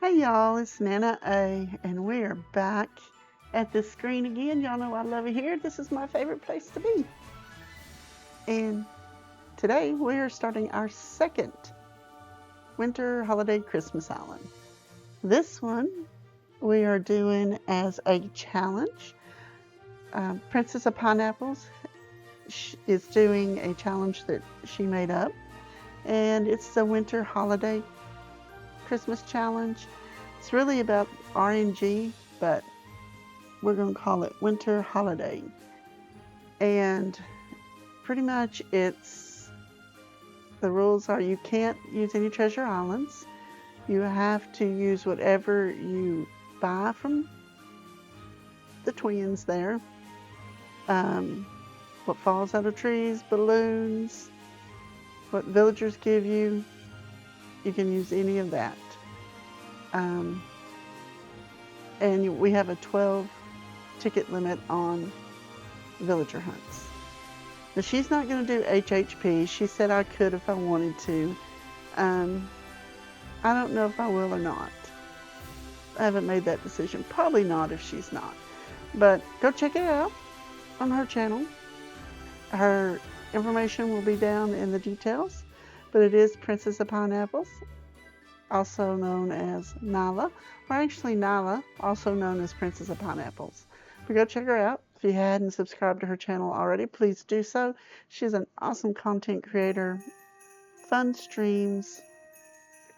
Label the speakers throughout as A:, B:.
A: Hey y'all, it's Nana A, and we're back at the screen again. Y'all know I love it here. This is my favorite place to be. And today we are starting our second winter holiday Christmas island. This one we are doing as a challenge. Princess of Pineapples is doing a challenge that she made up, and it's the winter holiday Christmas challenge. It's really about RNG, but we're going to call it Winter Holiday. And pretty much the rules are you can't use any treasure islands. You have to use whatever you buy from the twins there. What falls out of trees, balloons, what villagers give you, you can use any of that. And we have a 12 ticket limit on villager hunts. Now she's not going to do HHP. She said I could if I wanted to. I don't know if I will or not. I haven't made that decision. Probably not if she's not. But go check it out on her channel. Her information will be down in the details. But it is Princess of Pineapples, also known as Nyla, or actually Nyla, also known as Princess of Pineapples. But go check her out. If you hadn't subscribed to her channel already, please do so. She's an awesome content creator, fun streams,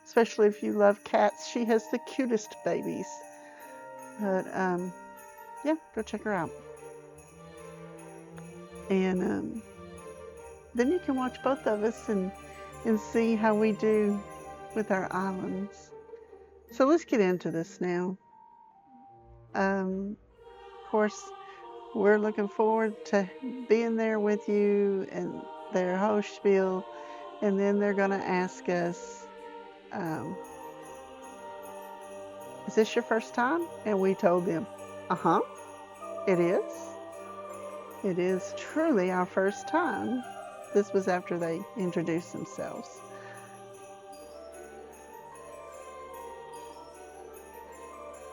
A: especially if you love cats. She has the cutest babies. But yeah, go check her out. And then you can watch both of us and see how we do with our islands. So let's get into this now. Of course, we're looking forward to being there with you and their host spiel, and then they're going to ask us, is this your first time? And we told them, it is. It is truly our first time. This was after they introduced themselves.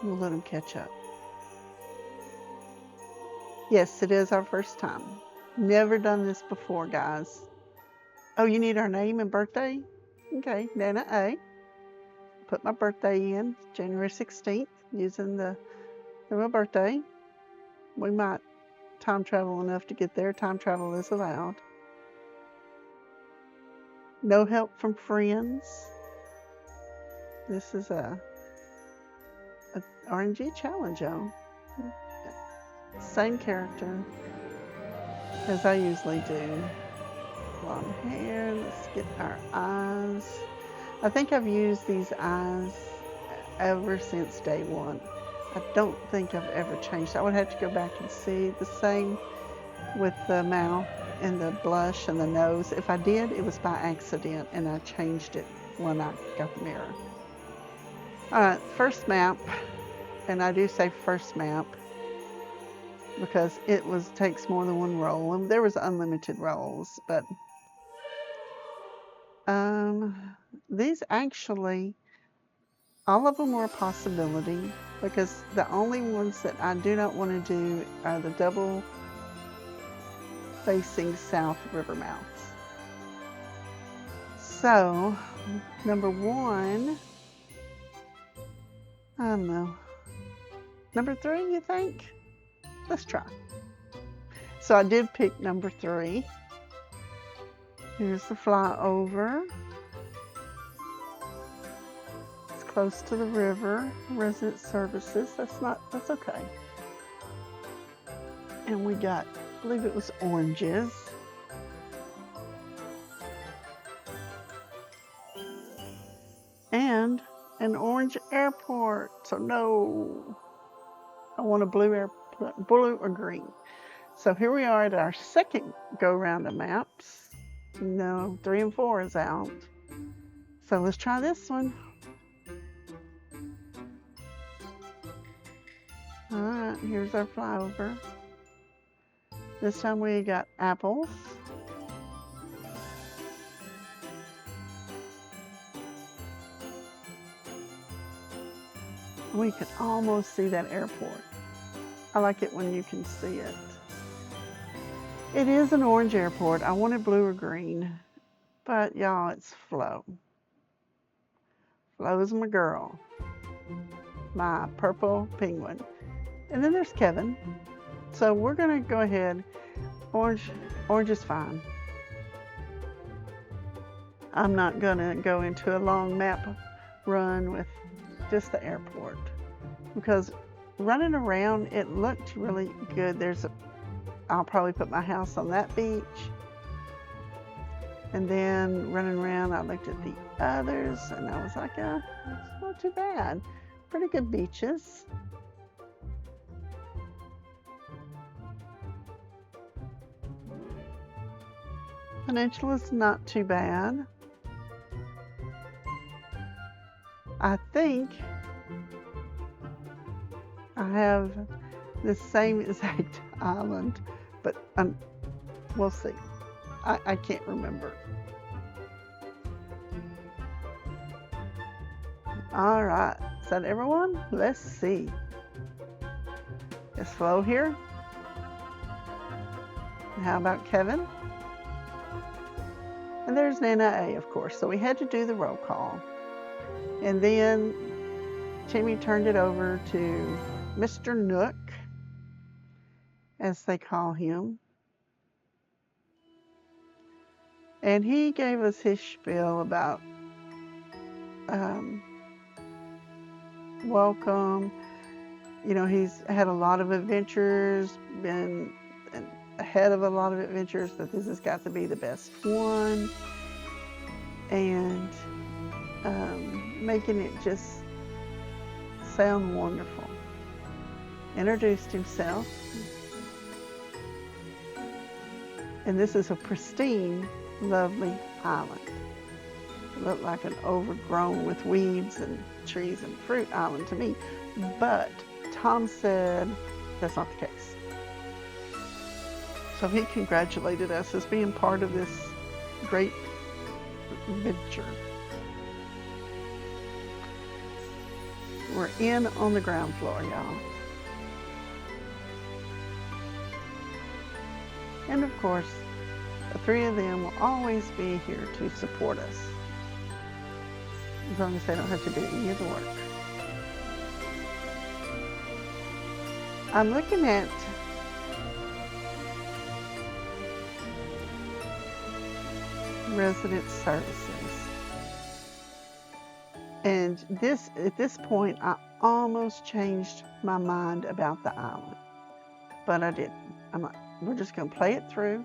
A: We'll let them catch up. Yes, it is our first time. Never done this before, guys. Oh, you need our name and birthday? Okay, Nana A. Put my birthday in, January 16th, using my birthday. We might time travel enough to get there. Time travel is allowed. No help from friends. This is a RNG challenge, y'all. Same character as I usually do. Long hair. Let's get our eyes. I think I've used these eyes ever since day one. I don't think I've ever changed. I would have to go back and see. The same with the mouth and the blush and the nose. If I did, it was by accident, and I changed it when I got the mirror. All right, first map, and I do say first map because it takes more than one roll, and there was unlimited rolls, but these actually, all of them were a possibility, because the only ones that I do not want to do are the double facing south river mouths. So, number one, I don't know. Number 3, you think? Let's try. So I did pick number 3. Here's the flyover. It's close to the river. Resident services. That's okay. And we got, I believe it was oranges. And an orange airport. So no, I want a blue airport, blue or green. So here we are at our second go round of maps. No, 3 and 4 is out. So let's try this one. All right, here's our flyover. This time we got apples. We can almost see that airport. I like it when you can see it. It is an orange airport. I wanted blue or green, but y'all, it's Flo. Flo's my girl, my purple penguin. And then there's Kevin. So we're gonna go ahead. Orange is fine. I'm not gonna go into a long map run with just the airport because running around it looked really good. I'll probably put my house on that beach, and then running around I looked at the others and I was like, it's not too bad, pretty good beaches. Peninsula's not too bad. I think I have the same exact island, but we'll see. I can't remember. All right, is that everyone? Let's see. Is Flo here? And how about Kevin? And there's Nana A, of course. So we had to do the roll call. And then Timmy turned it over to Mr. Nook, as they call him. And he gave us his spiel about welcome. You know, he's had a lot of adventures, been ahead of a lot of adventures, but this has got to be the best one. And making it just sound wonderful. Introduced himself. And this is a pristine, lovely island. It looked like an overgrown with weeds and trees and fruit island to me. But Tom said that's not the case. So he congratulated us as being part of this great adventure. We're in on the ground floor, y'all. And of course, the three of them will always be here to support us, as long as they don't have to do any of the work. I'm looking at resident services. And at this point, I almost changed my mind about the island, but I didn't. I'm like, we're just gonna play it through.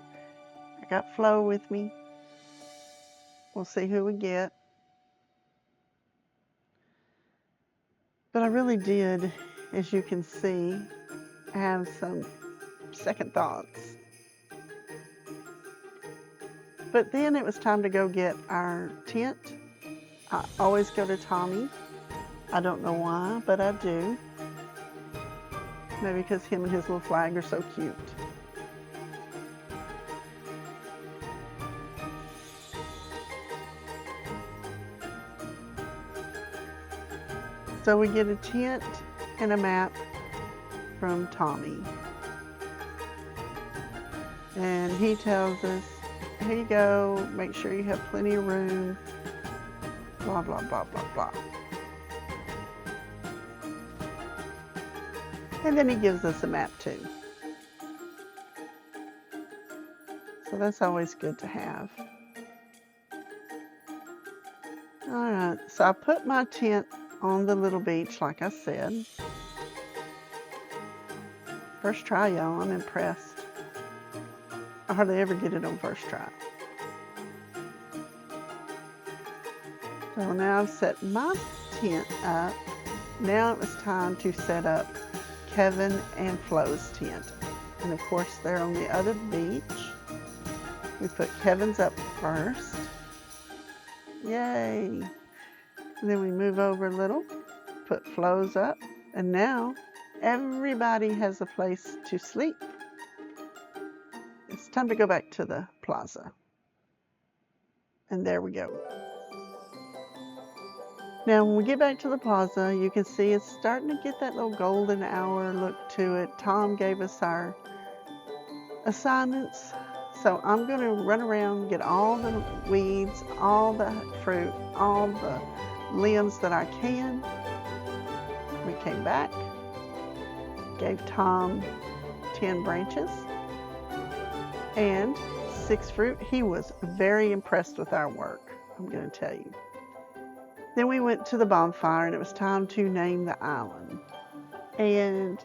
A: I got Flo with me. We'll see who we get. But I really did, as you can see, have some second thoughts. But then it was time to go get our tent. I always go to Tommy. I don't know why, but I do. Maybe because him and his little flag are so cute. So we get a tent and a map from Tommy. And he tells us, here you go, make sure you have plenty of room, blah, blah, blah, blah, blah. And then he gives us a map too. So that's always good to have. All right, so I put my tent on the little beach, like I said. First try, y'all, I'm impressed. I hardly ever get it on first try. So now I've set my tent up. Now it was time to set up Kevin and Flo's tent. And of course, they're on the other beach. We put Kevin's up first. Yay. And then we move over a little, put Flo's up. And now everybody has a place to sleep. It's time to go back to the plaza. And there we go. Now, when we get back to the plaza, you can see it's starting to get that little golden hour look to it. Tom gave us our assignments. So I'm going to run around, get all the weeds, all the fruit, all the limbs that I can. We came back, gave Tom 10 branches and 6 fruit. He was very impressed with our work, I'm going to tell you. Then we went to the bonfire and it was time to name the island. And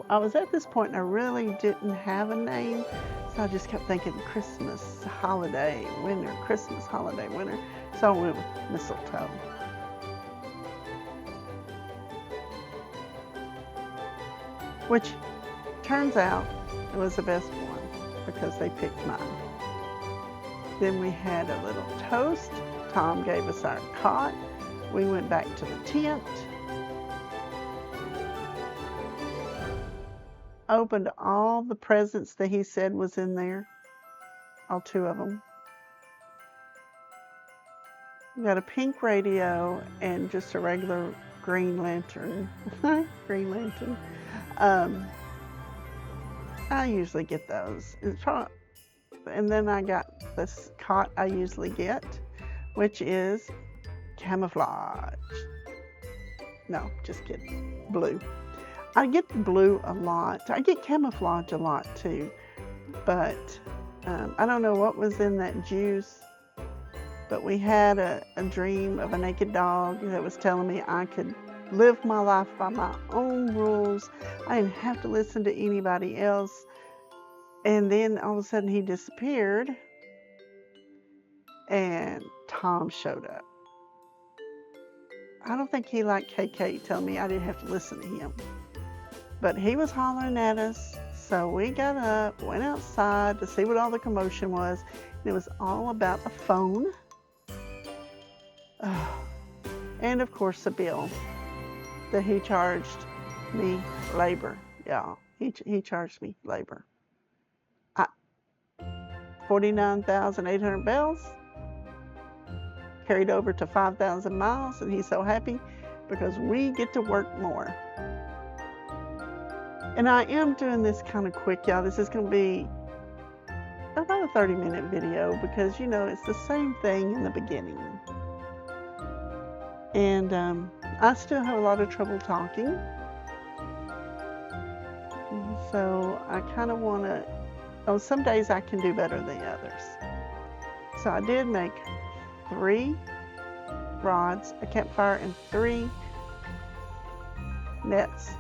A: I was at this point and I really didn't have a name. So I just kept thinking Christmas, holiday, winter, Christmas, holiday, winter. So I went with MistleToe. Which turns out it was the best one because they picked mine. Then we had a little toast. Tom gave us our cot. We went back to the tent. Opened all the presents that he said was in there. All 2 of them. We got a pink radio and just a regular green lantern. Green lantern. I usually get those. And then I got this cot I usually get, which is camouflage. No, just kidding. Blue. I get blue a lot. I get camouflage a lot too, but I don't know what was in that juice, but we had a dream of a naked dog that was telling me I could live my life by my own rules. I didn't have to listen to anybody else. And then all of a sudden he disappeared and Tom showed up. I don't think he liked KK telling me I didn't have to listen to him. But he was hollering at us, so we got up, went outside to see what all the commotion was. And it was all about a phone. And of course the bill that he charged me labor. Yeah, he charged me labor. 49,800 bells, carried over to 5,000 miles, and he's so happy because we get to work more. And I am doing this kind of quick, y'all. This is going to be about a 30-minute video because, you know, it's the same thing in the beginning. And I still have a lot of trouble talking. So I kind of want to, some days I can do better than others. So I did make 3 rods, a campfire, and 3 nets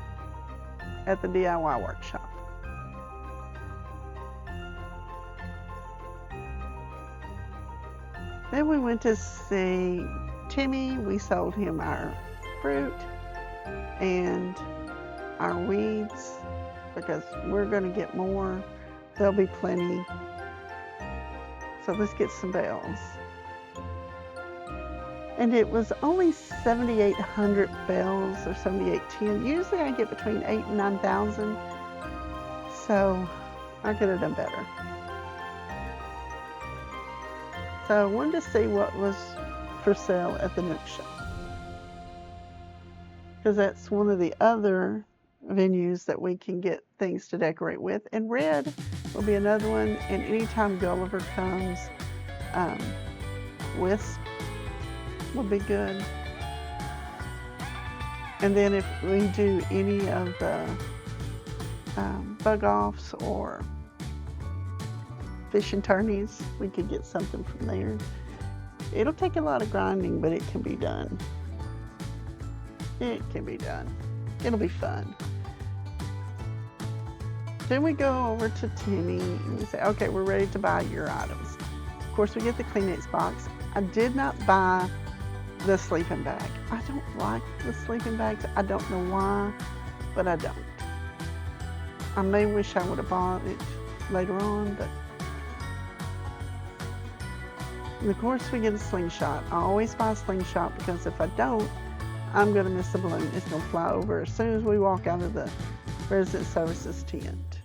A: at the DIY workshop. Then we went to see Timmy. We sold him our fruit and our weeds because we're going to get more. There'll be plenty. So let's get some bells. And it was only 7,800 bells or 7,810. Usually I get between 8,000 and 9,000. So I could have done better. So I wanted to see what was for sale at the Nooks shop. Because that's one of the other venues that we can get things to decorate with. And red will be another one. And anytime Gulliver comes, wisp would be good. And then if we do any of the bug offs or fish and turnies, we could get something from there. It'll take a lot of grinding, but it can be done. It can be done. It'll be fun. Then we go over to Timmy and we say, okay, we're ready to buy your items. Of course, we get the Kleenex box. I did not buy the sleeping bag. I don't like the sleeping bags. I don't know why, but I don't. I may wish I would have bought it later on, but. And of course, we get a slingshot. I always buy a slingshot because if I don't, I'm going to miss the balloon. It's going to fly over as soon as we walk out of the resident services tent.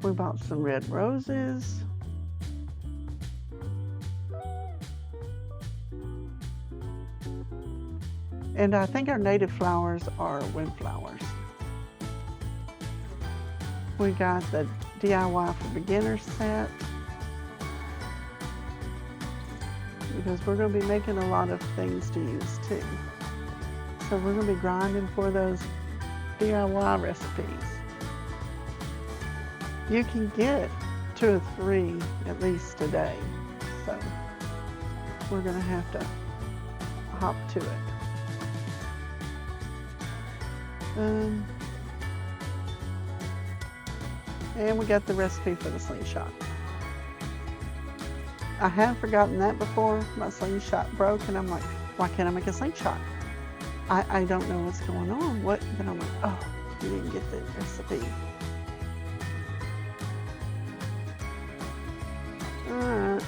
A: We bought some red roses. And I think our native flowers are windflowers. We got the DIY for beginners set, because we're going to be making a lot of things to use too. So we're going to be grinding for those DIY recipes. You can get 2 or 3 at least a day. So we're going to have to hop to it. And we got the recipe for the slingshot. I have forgotten that before. My slingshot broke and I'm like, why can't I make a slingshot? I don't know what's going on. Then I'm like, oh, you didn't get the recipe. Alright.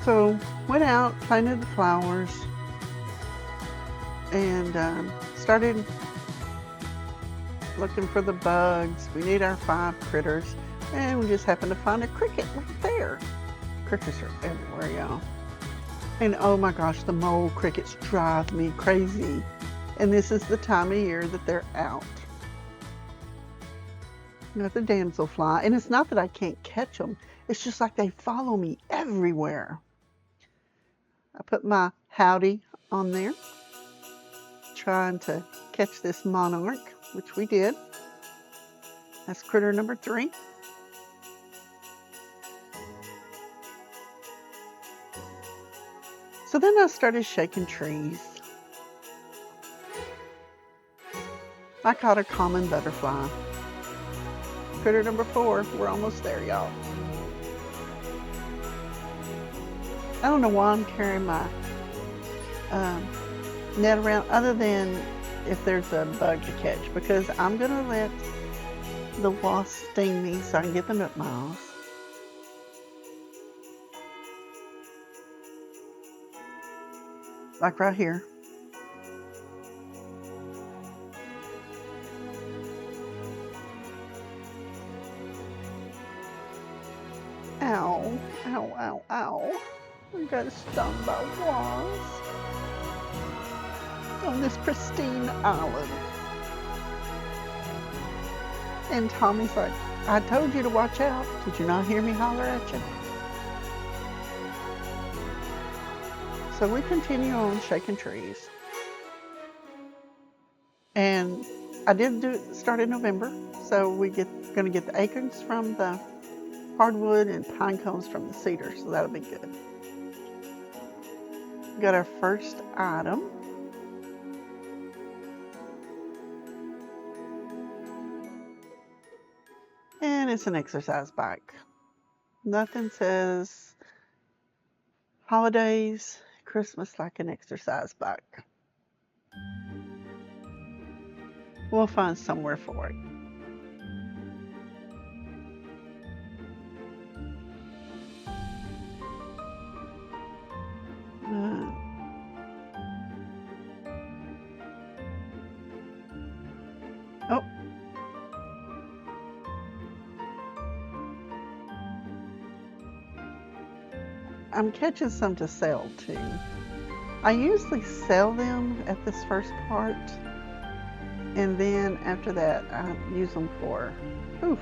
A: So went out, planted the flowers, and started looking for the bugs. We need our 5 critters, and we just happened to find a cricket right there. Crickets are everywhere, y'all. And oh my gosh, the mole crickets drive me crazy. And this is the time of year that they're out. Got the damselfly, and it's not that I can't catch them. It's just like they follow me everywhere. I put my howdy on there, trying to catch this monarch, which we did. That's critter number 3. So then I started shaking trees. I caught a common butterfly. Critter number 4, we're almost there, y'all. I don't know why I'm carrying my net around, other than if there's a bug to catch, because I'm gonna let the wasps sting me so I can get the nook miles. Like right here. Ow, ow, ow, ow. I got stung by wasps on this pristine island. And Tommy's like, I told you to watch out. Did you not hear me holler at you? So we continue on shaking trees. And I did start in November. So gonna get the acorns from the hardwood and pine cones from the cedar. So that'll be good. Got our first item. And it's an exercise bike. Nothing says holidays, Christmas like an exercise bike. We'll find somewhere for it. Oh. I'm catching some to sell too. I usually sell them at this first part, and then after that I use them for,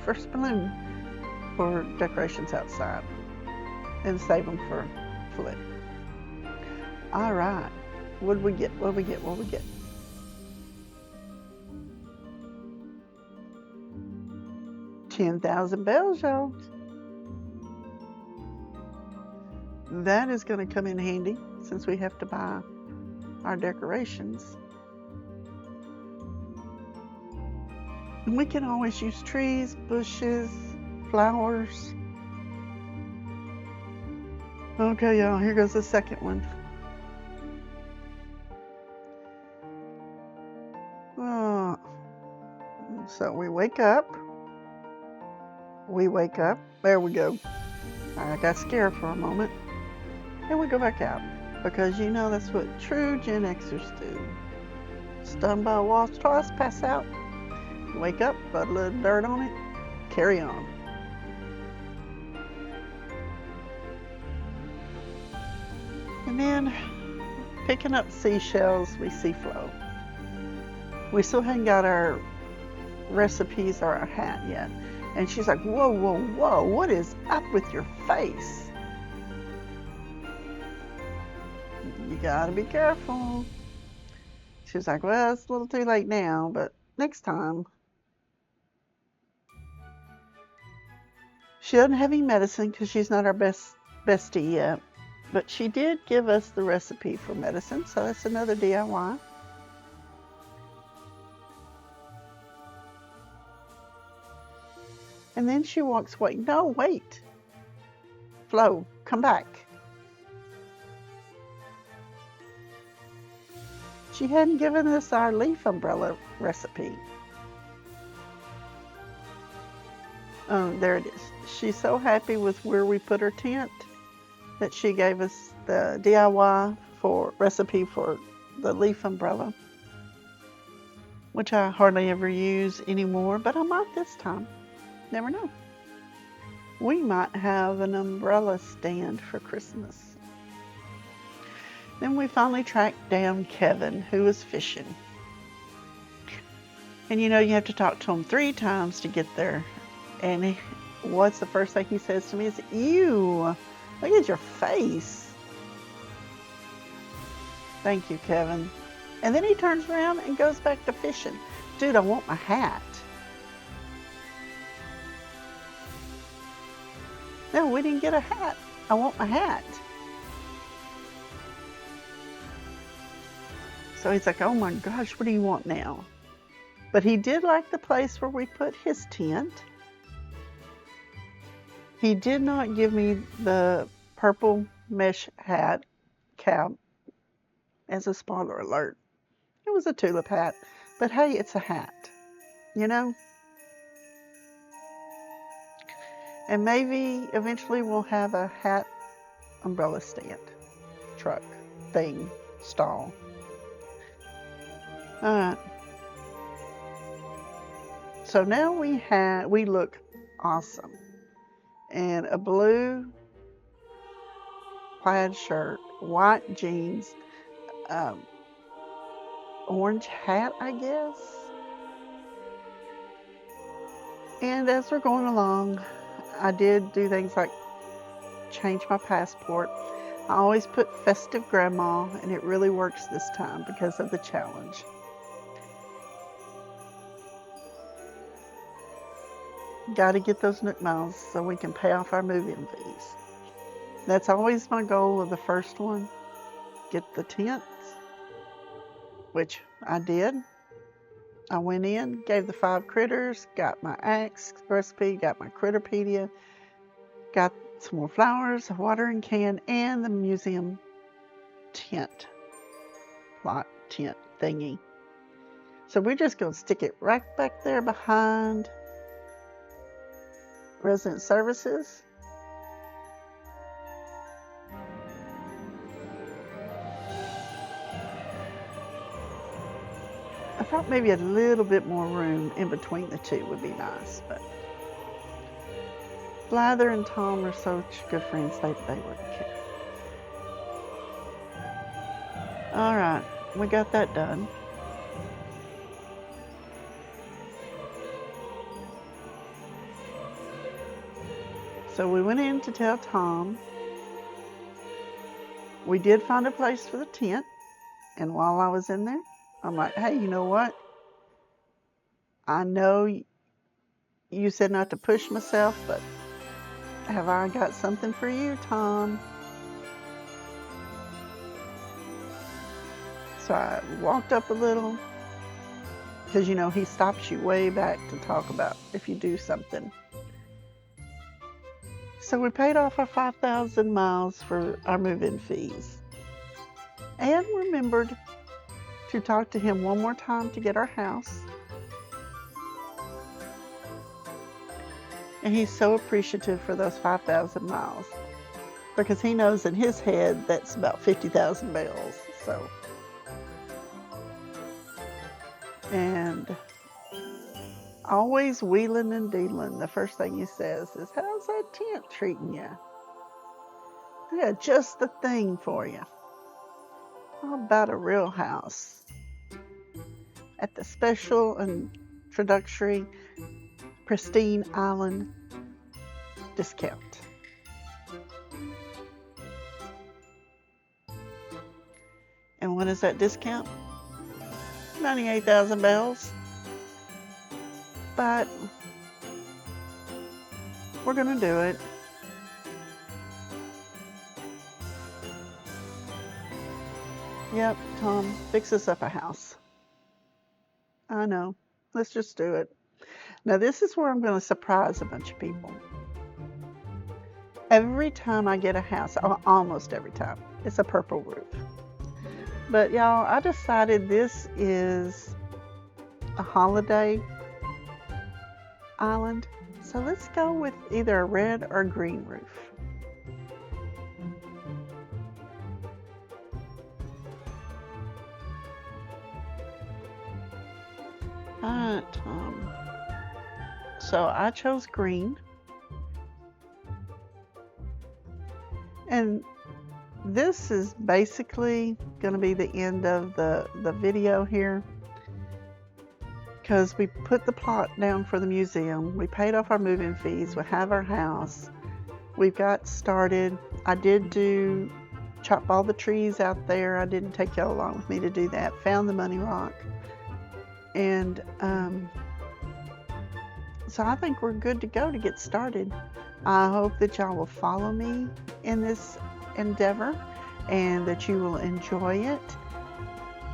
A: first balloon, for decorations outside, and save them for flip. All right, what did we get? 10,000 bells, y'all. That is going to come in handy since we have to buy our decorations. And we can always use trees, bushes, flowers. Okay, y'all, here goes the second one. So we wake up. There we go. I got scared for a moment. And we go back out, because you know that's what true Gen Xers do. Stunned by a wasp twice, pass out, wake up, put a little dirt on it, carry on. And And then picking up seashells, we see Flo. We still hadn't got our recipes or our hat yet. And she's like, whoa, whoa, whoa, what is up with your face? You gotta be careful. She was like, well, it's a little too late now, but next time. She doesn't have any medicine because she's not our bestie yet. But she did give us the recipe for medicine, so that's another DIY. And then she walks away. No, wait. Flo, come back. She hadn't given us our leaf umbrella recipe. There it is. She's so happy with where we put her tent that she gave us the DIY recipe for the leaf umbrella, which I hardly ever use anymore, but I might this time. Never know. We might have an umbrella stand for Christmas. Then we finally tracked down Kevin, who was fishing. And you know, you have to talk to him 3 times to get there. And what's the first thing he says to me is, ew, look at your face. Thank you, Kevin. And then he turns around and goes back to fishing. Dude, I want my hat. No, we didn't get a hat. I want my hat. So he's like, oh my gosh, what do you want now? But he did like the place where we put his tent. He did not give me the purple mesh hat cap as a spoiler alert. It was a tulip hat, but hey, it's a hat, you know? And maybe eventually we'll have a hat umbrella stand, truck, thing, stall. All right. So now we look awesome. And a blue plaid shirt, white jeans, orange hat, I guess. And as we're going along, I did do things like change my passport. I always put festive grandma, and it really works this time because of the challenge. Got to get those Nook miles so we can pay off our move-in fees. That's always my goal of the first one. Get the tents, which I did. I went in, gave the 5 critters, got my axe recipe, got my Critterpedia, got some more flowers, a watering can, and the museum tent, lot tent thingy. So we're just going to stick it right back there behind Resident Services. I thought maybe a little bit more room in between the two would be nice, but Blather and Tom are such good friends, they wouldn't care. All right, we got that done. So we went in to tell Tom. We did find a place for the tent, and while I was in there, I'm like, hey, you know what? I know you said not to push myself, but have I got something for you, Tom? So I walked up a little, because, you know, he stops you way back to talk about if you do something. So we paid off our 5,000 miles for our move-in fees, and remembered to talk to him one more time to get our house. And he's so appreciative for those 5,000 miles, because he knows in his head that's about 50,000 bells. So, and always wheeling and dealing, the first thing he says is, how's that tent treating you? I got just the thing for you. How about a real house at the special and introductory Pristine Island discount? And what is that discount? 98,000 bells. But we're gonna do it. Yep, Tom, fix us up a house. I know. Let's just do it. Now this is where I'm going to surprise a bunch of people. Every time I get a house, almost every time, it's a purple roof. But y'all, I decided this is a holiday island. So let's go with either a red or a green roof. Alright, Tom. So I chose green. And this is basically going to be the end of the video here, because we put the plot down for the museum. We paid off our move-in fees. We have our house. We've got started. I did chop all the trees out there. I didn't take y'all along with me to do that. Found the money rock. And so I think we're good to go to get started. I hope that y'all will follow me in this endeavor and that you will enjoy it.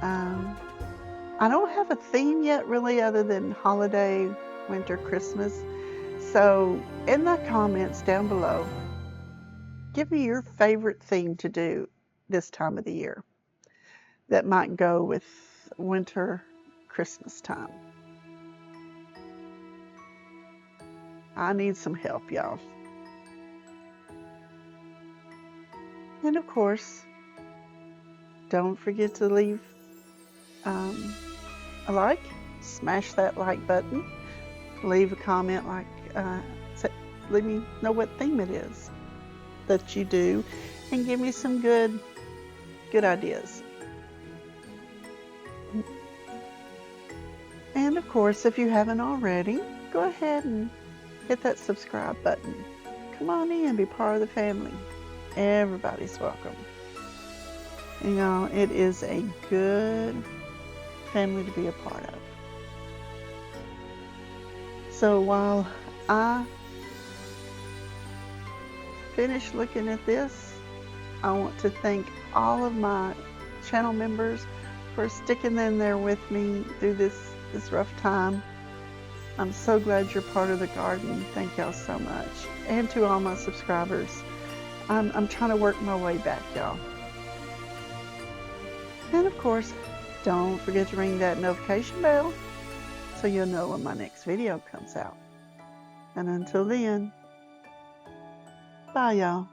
A: I don't have a theme yet really other than holiday, winter, Christmas. So in the comments down below, give me your favorite theme to do this time of the year that might go with winter, Christmas time. I need some help, y'all. And of course, don't forget to leave a like, smash that like button, leave a comment like, let me know what theme it is that you do, and give me some good ideas. And of course, if you haven't already, go ahead and hit that subscribe button. Come on in, be part of the family. Everybody's welcome. You know, it is a good family to be a part of. So while I finish looking at this, I want to thank all of my channel members for sticking in there with me through this rough time. I'm so glad you're part of the garden. Thank y'all so much. And to all my subscribers. I'm trying to work my way back, y'all. And of course, don't forget to ring that notification bell so you'll know when my next video comes out. And until then, bye y'all.